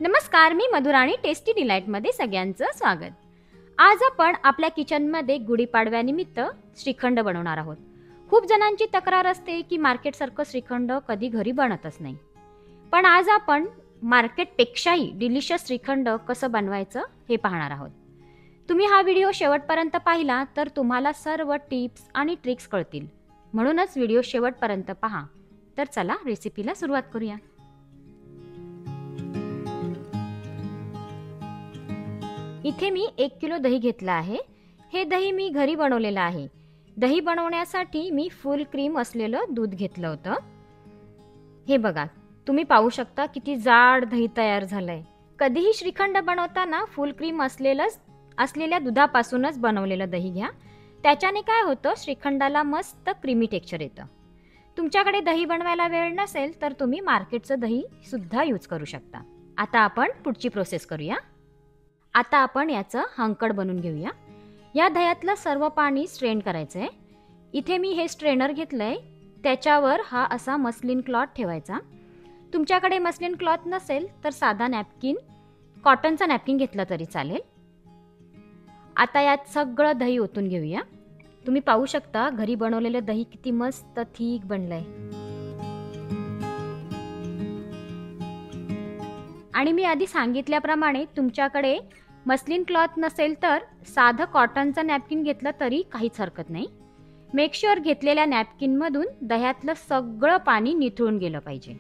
नमस्कार, मी मधुराणी टेस्टी डिलाइटमध्ये सगळ्यांचं स्वागत. आज आपण आपल्या किचनमध्ये गुढीपाडव्यानिमित्त श्रीखंड बनवणार आहोत. खूप जणांची तक्रार असते की मार्केटसारखं श्रीखंड कधी घरी बनतच नाही. पण आज आपण मार्केटपेक्षाही डिलिशियस श्रीखंड कसं बनवायचं हे पाहणार आहोत. तुम्ही हा व्हिडिओ शेवटपर्यंत पाहिला तर तुम्हाला सर्व टिप्स आणि ट्रिक्स कळतील. म्हणूनच व्हिडिओ शेवटपर्यंत पहा. तर चला रेसिपीला सुरुवात करूया. इथे मी 1 किलो दही घेतला आहे. हे दही मी घरी बनवलेलं आहे. दही बनवण्यासाठी मी फुल क्रीम असलेलं दूध घेतलं होतं. हे बघा, तुम्ही पाहू शकता किती जाड दही तयार झालंय. कधीही श्रीखंड बनवताना फुल क्रीम असलेल्या दुधापासूनच बनवलेलं दही घ्या. त्याच्याने काय होतं, श्रीखंडाला मस्त क्रीमी टेक्स्चर येतं. तुमच्याकडे दही बनवायला वेळ नसेल तर तुम्ही मार्केटचं दही सुद्धा यूज करू शकता. आता आपण पुढची प्रोसेस करूया. आता आपण याचं हंकड बनवून घेऊया. या दह्यातलं सर्व पाणी स्ट्रेन करायचं आहे. इथे मी हे स्ट्रेनर घेतलंय. त्याच्यावर हा असा मस्लिन क्लॉथ ठेवायचा. तुमच्याकडे मस्लिन क्लॉथ नसेल तर साधा नॅपकिन, कॉटनचा नॅपकिन घेतला तरी चालेल. आता यात सगळं दही ओतून घेऊया. तुम्ही पाहू शकता घरी बनवलेलं दही किती मस्त थिक बनलंय. आणि मी आधी सांगितल्याप्रमाणे तुमच्याकडे मस्लिन क्लॉथ नसेल तर साधं कॉटनचं नॅपकिन घेतलं तरी काहीच हरकत नाही. मेक शुअर घेतलेल्या नॅपकिनमधून दह्यातलं सगळं पाणी निथळून गेलं पाहिजे.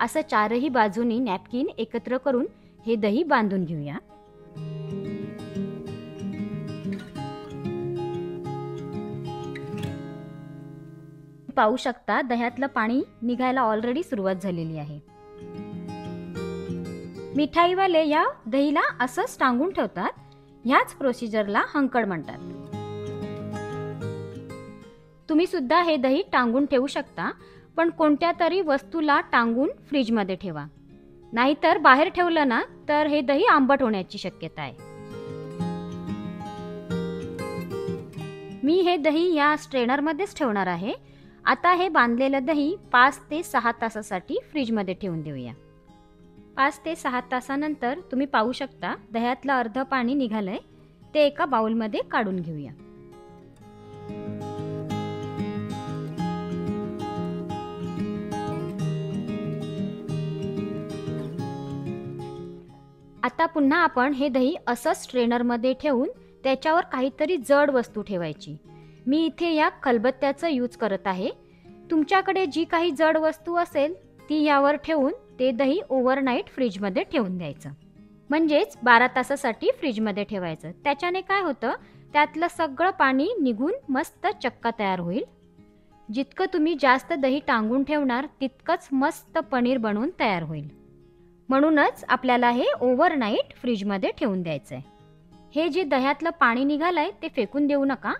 असं चारही बाजूनी नॅपकिन एकत्र करून हे दही बांधून घेऊया. पाहू शकता दह्यातलं पाणी निघायला ऑलरेडी सुरुवात झालेली आहे. मिठाईवाले या दहीला असंच टांगून ठेवतात. ह्याच प्रोसिजरला हंकड म्हणतात. तुम्ही सुद्धा हे दही टांगून ठेवू शकता, पण कोणत्या तरी वस्तूला टांगून फ्रीजमध्ये ठेवा. नाहीतर बाहेर ठेवलं ना तर हे दही आंबट होण्याची शक्यता आहे. मी हे दही या स्ट्रेनरमध्येच ठेवणार आहे. आता हे बांधलेलं दही 5 ते 6 तासासाठी फ्रीजमध्ये ठेवून देऊया. 5 ते 6 तासानंतर तुम्ही पाहू शकता दह्यातलं अर्ध पाणी निघालंय. ते एका बाउलमध्ये काढून घेऊया. आता पुन्हा आपण हे दही असंच स्ट्रेनरमध्ये ठेवून त्याच्यावर काहीतरी जड वस्तू ठेवायची. मी इथे या खलबत्त्याचं यूज करत आहे. तुमच्याकडे जी काही जड वस्तू असेल ती यावर ठेवून ते दही ओव्हरनाईट फ्रीजमध्ये ठेवून द्यायचं. म्हणजेच 12 तासासाठी फ्रीजमध्ये ठेवायचं. त्याच्याने काय होतं, त्यातलं सगळं पाणी निघून मस्त चक्का तयार होईल. जितकं तुम्ही जास्त दही टांगून ठेवणार तितकंच मस्त पनीर बनवून तयार होईल. म्हणूनच आपल्याला हे ओव्हरनाईट फ्रीजमध्ये ठेवून द्यायचं आहे. हे जे दह्यातलं पाणी निघालंय ते फेकून देऊ नका.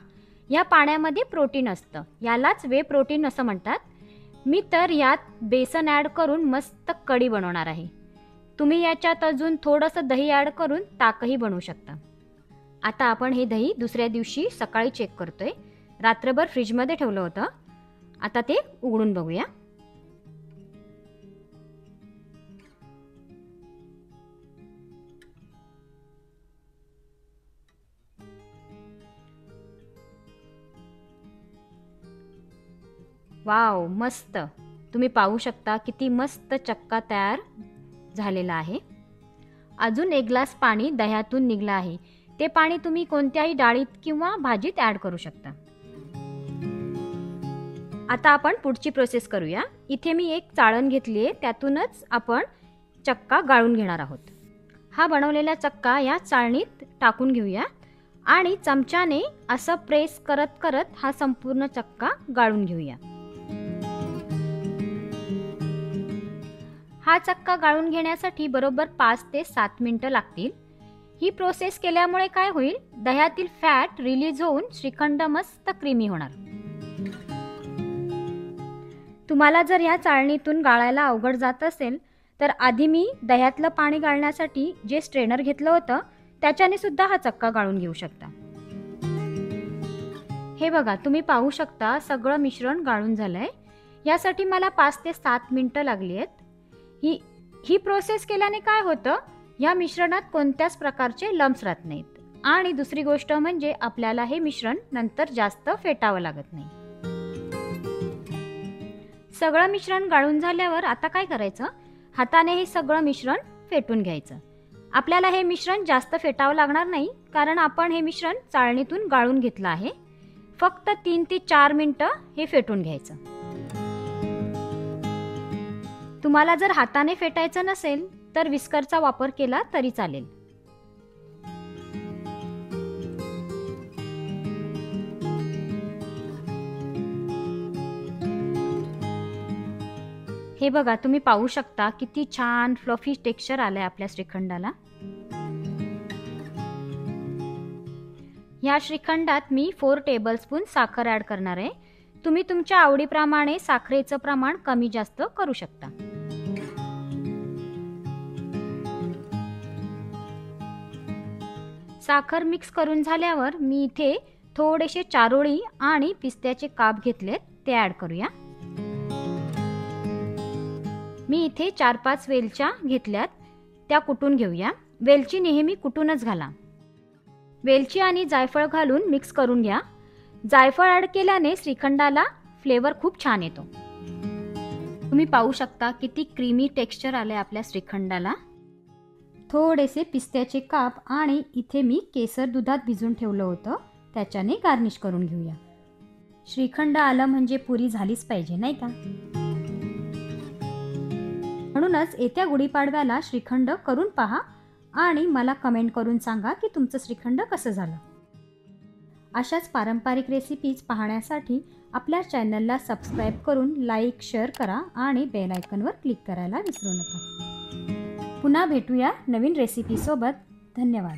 या पाण्यामध्ये प्रोटीन असतं. यालाच वे प्रोटीन असं म्हणतात. मी तर यात बेसन ॲड करून मस्त कढी बनवणार आहे. तुम्ही याच्यात अजून थोडंसं दही ॲड करून ताकही बनवू शकता. आता आपण हे दही दुसऱ्या दिवशी सकाळी चेक करतोय. रात्रभर फ्रीजमध्ये ठेवलं होतं. आता ते उघडून बघूया. वाव, मस्त. तुम्ही पाहू शकता किती मस्त चक्का तयार झालेला आहे. अजून 1 ग्लास पाणी दह्यातून निघलं आहे. ते पाणी तुम्ही कोणत्याही डाळीत किंवा भाजीत ॲड करू शकता. आता आपण पुढची प्रोसेस करूया. इथे मी एक चाळण घेतली आहे. त्यातूनच आपण चक्का गाळून घेणार आहोत. हा बनवलेला चक्का या चाळणीत टाकून घेऊया आणि चमच्याने असं प्रेस करत करत हा संपूर्ण चक्का गाळून घेऊया. हा चक्का गाळून घेण्यासाठी बरोबर 5 ते 7 मिनिटं लागतील. ही प्रोसेस केल्यामुळे काय होईल, दह्यातील फॅट रिलीज होऊन श्रीखंड मस्त क्रीमी होणार. तुम्हाला जर या चाळणीतून गाळायला अवघड जात असेल तर आधी मी दह्यातलं पाणी गाळण्यासाठी जे स्ट्रेनर घेतलं होतं त्याच्याने सुद्धा हा चक्का गाळून घेऊ शकता. हे बघा, तुम्ही पाहू शकता सगळं मिश्रण गाळून झालंय. यासाठी मला 5 ते 7 मिनिटं लागली आहेत. ही प्रोसेस केल्याने काय होतं, या मिश्रणात कोणत्याच प्रकारचे लम्स राहत नाहीत आणि दुसरी गोष्ट म्हणजे आपल्याला हे मिश्रण नंतर जास्त फेटावं लागत नाही. सगळं मिश्रण गाळून झाल्यावर आता काय करायचं, हाताने हे सगळं मिश्रण फेटून घ्यायचं. आपल्याला हे मिश्रण जास्त फेटावं लागणार नाही, कारण आपण हे मिश्रण चाळणीतून गाळून घेतलं आहे. फक्त 3 ते 4 मिनिटं हे फेटून घ्यायचं. तुम्हाला जर हाताने फेटायचं नसेल तर विस्करचा वापर केला तरी चालेल. हे बघा, तुम्ही पाहू शकता किती छान फ्लफी टेक्स्चर आलंय आपल्या श्रीखंडाला. या श्रीखंडात मी 4 टेबलस्पून साखर ॲड करणार आहे. तुम्ही तुमच्या आवडीप्रमाणे साखरेचं प्रमाण कमी जास्त करू शकता. साखर मिक्स करून झाल्यावर मी इथे थोडेसे चारोळी आणि पिस्त्याचे काप घेतलेत, ते ॲड करूया. मी इथे 4-5 वेलच्या घेतल्यात, त्या कुटून घेऊया. वेलची नेहमी कुटूनच घाला. वेलची आणि जायफळ घालून मिक्स करून घ्या. जायफळ ॲड केल्याने श्रीखंडाला फ्लेवर खूप छान येतो. तुम्ही पाहू शकता किती क्रीमी टेक्स्चर आले आपल्या श्रीखंडाला. थोडेसे पिस्त्याचे काप आणि इथे मी केसर दुधात भिजून ठेवलं होतं, त्याच्याने गार्निश करून घेऊया. श्रीखंड आलं म्हणजे पुरी झालीच पाहिजे, नाही का? म्हणूनच येत्या गुढीपाडव्याला श्रीखंड करून पहा आणि मला कमेंट करून सांगा की तुमचं श्रीखंड कसं झालं. अशाच पारंपरिक रेसिपीज पाहण्यासाठी आपल्या चॅनलला सबस्क्राईब करून लाईक, शेअर करा आणि बेल आयकॉनवर क्लिक करायला विसरू नका. पुन्हा भेटूया नवीन रेसिपीसोबत. धन्यवाद.